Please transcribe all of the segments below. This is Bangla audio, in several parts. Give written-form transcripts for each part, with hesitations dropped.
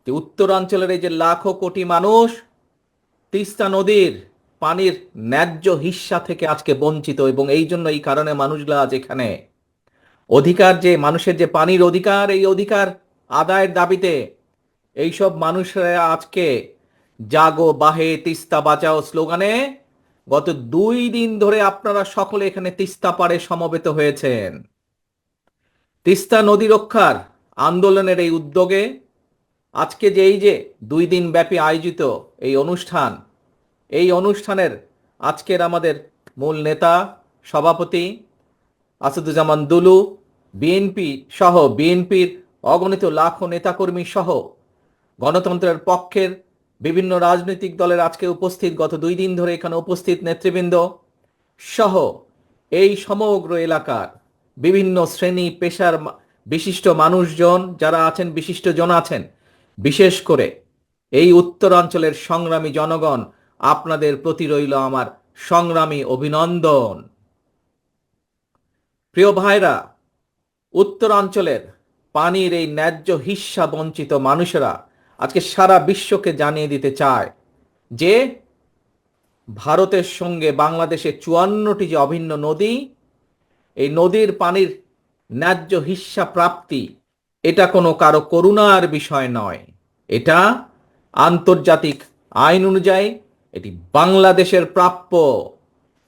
যে উত্তরাঞ্চলের এই যে লাখো কোটি মানুষ তিস্তা নদীর পানির ন্যায্য হিস্সা থেকে আজকে বঞ্চিত, এবং এই জন্য এই কারণে মানুষগুলা আজ এখানে অধিকার, যে মানুষের যে পানির অধিকার, এই অধিকার আদায়ের দাবিতে এইসব মানুষরা আজকে জাগো বাহে তিস্তা বাঁচাও স্লোগানে গত 2 দিন ধরে আপনারা সকলে এখানে তিস্তা পাড়ে সমবেত হয়েছেন। তিস্তা নদী রক্ষার আন্দোলনের এই উদ্যোগে আজকে যে এই যে 2 দিন ব্যাপী আয়োজিত এই অনুষ্ঠানের আজকের আমাদের মূল নেতা সভাপতি আসাদুজ্জামান দুলু, বিএনপির অগণিত লাখো নেতাকর্মী সহ গণতন্ত্রের পক্ষের বিভিন্ন রাজনৈতিক দলের আজকে উপস্থিত, গত 2 দিন ধরে এখানে উপস্থিত নেতৃবৃন্দ সহ এই সমগ্র এলাকার বিভিন্ন শ্রেণী পেশার বিশিষ্ট মানুষজন যারা আছেন, বিশিষ্টজন আছেন, বিশেষ করে এই উত্তরাঞ্চলের সংগ্রামী জনগণ, আপনাদের প্রতি রইল আমার সংগ্রামী অভিনন্দন। প্রিয় ভাইরা, উত্তরাঞ্চলের পানির এই ন্যায্য হিস্সা বঞ্চিত মানুষেরা আজকে সারা বিশ্বকে জানিয়ে দিতে চায় যে ভারতের সঙ্গে বাংলাদেশের 54টি যে অভিন্ন নদী, এই নদীর পানির ন্যায্য হিস্সা প্রাপ্তি এটা কোনো কারো করুণার বিষয় নয়, এটা আন্তর্জাতিক আইন অনুযায়ী এটি বাংলাদেশের প্রাপ্য,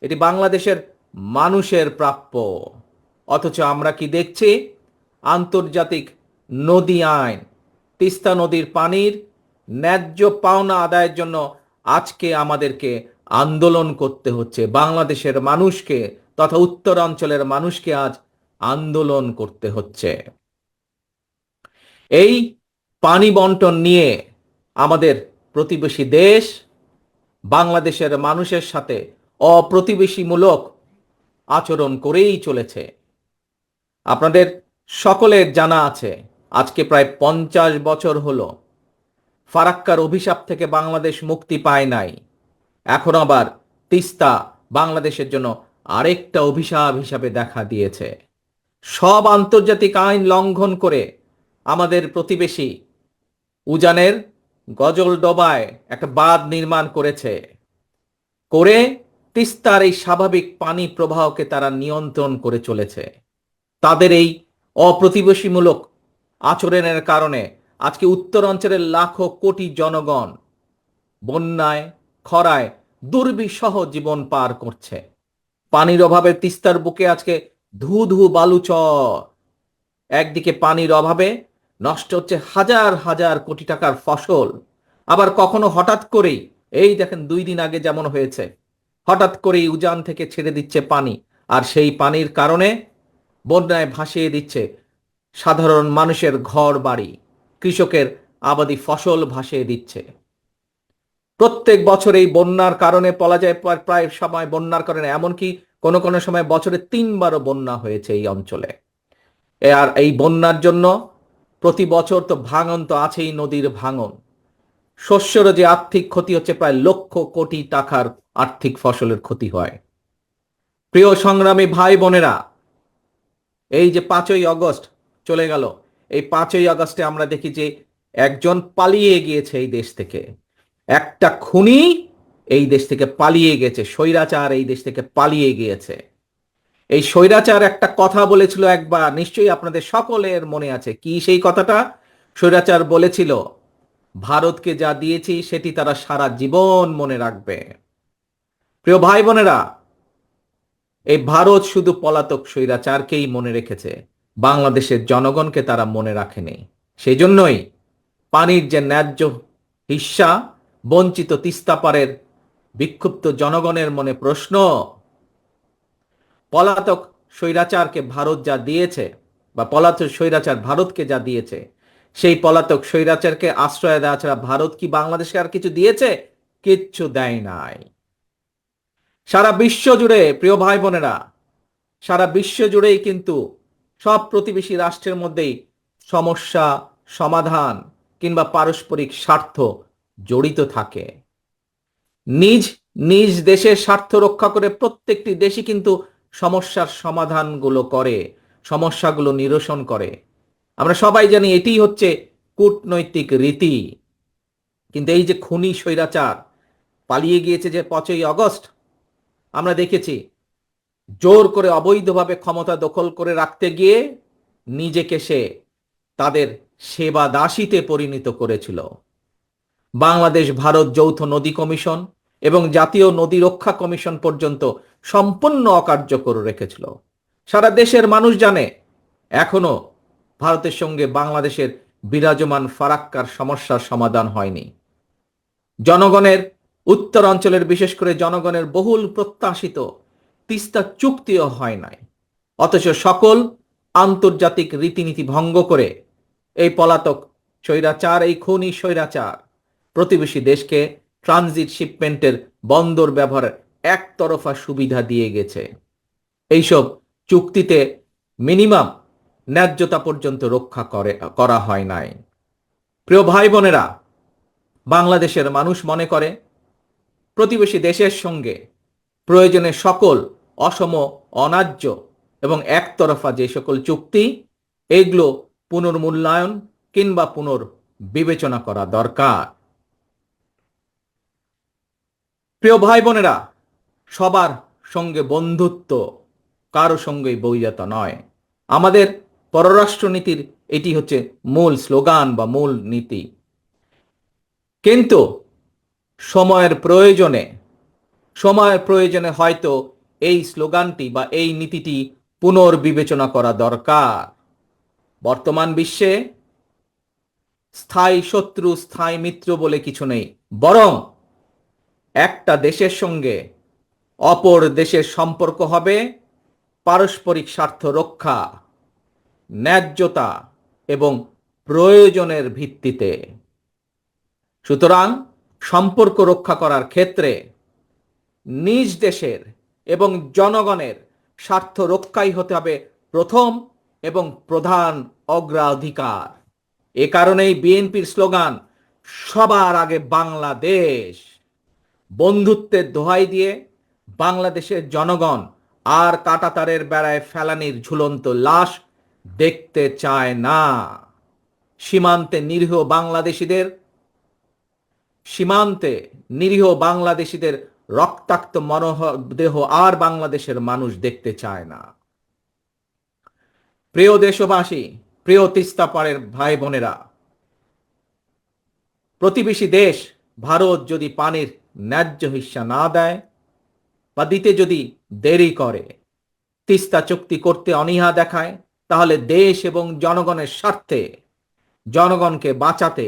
এটি বাংলাদেশের মানুষের প্রাপ্য। অথচ আমরা কি দেখছি? আন্তর্জাতিক নদী আইন, তিস্তা নদীর পানির ন্যায্য পাওনা আদায়ের জন্য আজকে আমাদেরকে আন্দোলন করতে হচ্ছে। বাংলাদেশের মানুষকে তথা উত্তরাঞ্চলের মানুষকে আজ আন্দোলন করতে হচ্ছে। এই পানি বন্টন নিয়ে আমাদের প্রতিবেশী দেশ বাংলাদেশের মানুষের সাথে অপ্রতিবেশীমূলক আচরণ করেই চলেছে। আপনাদের সকলের জানা আছে, আজকে প্রায় 50 বছর হলো ফারাক্কার অভিশাপ থেকে বাংলাদেশ মুক্তি পায় নাই। এখন আবার তিস্তা বাংলাদেশের জন্য আরেকটা অভিশাপ হিসাবে দেখা দিয়েছে। সব আন্তর্জাতিক আইন লঙ্ঘন করে আমাদের প্রতিবেশী উজানের গজলডোবায় একটা বাঁধ নির্মাণ করে তিস্তার এই স্বাভাবিক পানি প্রবাহকে তারা নিয়ন্ত্রণ করে চলেছে। তাদের এই অপ্রতিবেশীমূলক আচরণের কারণে আজকে উত্তরাঞ্চলের লাখো কোটি জনগণ বন্যায়, খরায় দুর্বিষহ জীবন পার করছে। পানির অভাবে তিস্তার বুকে আজকে ধু ধু বালুচর। একদিকে পানির অভাবে নষ্ট হচ্ছে হাজার হাজার কোটি টাকার ফসল, আবার কখনো হঠাৎ করেই, এই দেখেন 2 দিন আগে যেমন হয়েছে, হঠাৎ করেই উজান থেকে ছেড়ে দিচ্ছে পানি, আর সেই পানির কারণে বন্যায় ভাসিয়ে দিচ্ছে সাধারণ মানুষের ঘর বাড়ি, কৃষকের আবাদি ফসল ভাসিয়ে দিচ্ছে। প্রত্যেক বছর এই বন্যার কারণে বলা যায় প্রায় সময় বন্যার কারণে এমনকি কোনো কোনো সময় বছরে 3বারও বন্যা হয়েছে এই অঞ্চলে। আর এই বন্যার জন্য প্রতি বছর তো ভাঙন তো আছেই, নদীর ভাঙন, শস্যেরও যে আর্থিক ক্ষতি হচ্ছে, প্রায় লক্ষ কোটি টাকার আর্থিক ফসলের ক্ষতি হয়। প্রিয় সংগ্রামী ভাই বোনেরা, এই যে 5ই আগস্ট চলে গেল, এই 5ই আগস্টে আমরা দেখি যে একজন পালিয়ে গিয়েছে এই দেশ থেকে, একটা খুনি এই দেশ থেকে পালিয়ে গেছে, স্বৈরাচার এই দেশ থেকে পালিয়ে গিয়েছে। এই স্বৈরাচার একটা কথা বলেছিল একবার, নিশ্চয়ই আপনাদের সকলের মনে আছে। কি সেই কথাটা? স্বৈরাচার বলেছিল, ভারতকে যা দিয়েছি সেটি তারা সারা জীবন মনে রাখবে। প্রিয় ভাই বোনেরা, এই ভারত শুধু পলাতক স্বৈরাচারকেই মনে রেখেছে, বাংলাদেশের জনগণকে তারা মনে রাখেনি। সেই জন্যই পানির যে ন্যায্য হিস্সা বঞ্চিত তিস্তাপাড়ের বিক্ষুব্ধ জনগণের মনে প্রশ্ন, পলাতক স্বৈরাচারকে ভারত যা দিয়েছে, বা পলাতক স্বৈরাচার ভারতকে যা দিয়েছে, সেই পলাতক স্বৈরাচারকে আশ্রয় দেওয়া ছাড়া ভারত কি বাংলাদেশকে আর কিছু দিয়েছে? কিচ্ছু দেয় নাই। সারা বিশ্ব জুড়ে, প্রিয় ভাই বোনেরা, সারা বিশ্ব জুড়েই কিন্তু সব প্রতিবেশী রাষ্ট্রের মধ্যেই সমস্যা সমাধান কিংবা পারস্পরিক স্বার্থ জড়িত থাকে। নিজ নিজ দেশের স্বার্থ রক্ষা করে প্রত্যেকটি দেশই কিন্তু সমস্যার সমাধানগুলো করে, সমস্যাগুলো নিরসন করে। আমরা সবাই জানি এটি হচ্ছে কূটনৈতিক রীতি। কিন্তু এই যে খুনি স্বৈরাচার পালিয়ে গিয়েছে যে 5ই আগস্ট, আমরা দেখেছি জোর করে অবৈধভাবে ক্ষমতা দখল করে রাখতে গিয়ে নিজেকে সে তাদের সেবা দাসীতে পরিণত করেছিল। বাংলাদেশ ভারত যৌথ নদী কমিশন এবং জাতীয় নদী রক্ষা কমিশন পর্যন্ত সম্পূর্ণ অকার্যকর রেখেছিল। সারা দেশের মানুষ জানে এখনো ভারতের সঙ্গে বাংলাদেশের বিরাজমান ফারাক্কার সমস্যার সমাধান হয়নি। জনগণের উত্তরাঞ্চলের, বিশেষ করে জনগণের বহুল প্রত্যাশিত তিস্তা চুক্তিও হয় নাই। অথচ সকল আন্তর্জাতিক রীতিনীতি ভঙ্গ করে এই পলাতক স্বৈরাচার, এই খুনি স্বৈরাচার প্রতিবেশী দেশকে ট্রানজিট শিপমেন্টের বন্দর ব্যবহারের একতরফা সুবিধা দিয়ে গেছে। এইসব চুক্তিতে মিনিমাম ন্যায্যতা পর্যন্ত রক্ষা করা হয় নাই। প্রিয় ভাই বোনেরা, বাংলাদেশের মানুষ মনে করে প্রতিবেশী দেশের সঙ্গে প্রয়োজনে সকল অসম, অন্যায্য এবং একতরফা যে সকল চুক্তি, এগুলো পুনর্মূল্যায়ন কিংবা পুনর্বিবেচনা করা দরকার। প্রিয় ভাই বোনেরা, সবার সঙ্গে বন্ধুত্ব, কারো সঙ্গেই বৈরিতা নয়। আমাদের পররাষ্ট্রনীতির এটি হচ্ছে মূল স্লোগান বা মূল নীতি। কিন্তু সময়ের প্রয়োজনে হয়তো এই স্লোগানটি বা এই নীতিটি পুনর্বিবেচনা করা দরকার। বর্তমান বিশ্বে স্থায়ী শত্রু, স্থায়ী মিত্র বলে কিছু নেই, বরং একটা দেশের সঙ্গে অপর দেশের সম্পর্ক হবে পারস্পরিক স্বার্থ রক্ষা, ন্যায্যতা এবং প্রয়োজনের ভিত্তিতে। সুতরাং সম্পর্ক রক্ষা করার ক্ষেত্রে নিজ দেশের এবং জনগণের স্বার্থ রক্ষাই হতে হবে প্রথম এবং প্রধান অগ্রাধিকার। এ কারণেই বিএনপির স্লোগান সবার আগে বাংলাদেশ। বন্ধুত্বের দোহাই দিয়ে বাংলাদেশের জনগণ আর কাঁটাতারের বেড়ায় ফেলানির ঝুলন্ত লাশ দেখতে চায় না। সীমান্তে নিরীহ বাংলাদেশিদের রক্তাক্ত মরদেহ আর বাংলাদেশের মানুষ দেখতে চায় না। প্রিয় দেশবাসী, প্রিয় তিস্তা পাড়ের ভাই বোনেরা, প্রতিবেশী দেশ ভারত যদি পানির ন্যায্য হিস্সা না দেয় বা দিতে যদি দেরি করে, তিস্তা চুক্তি করতে অনীহা দেখায়, তাহলে দেশ এবং জনগণের স্বার্থে, জনগণকে বাঁচাতে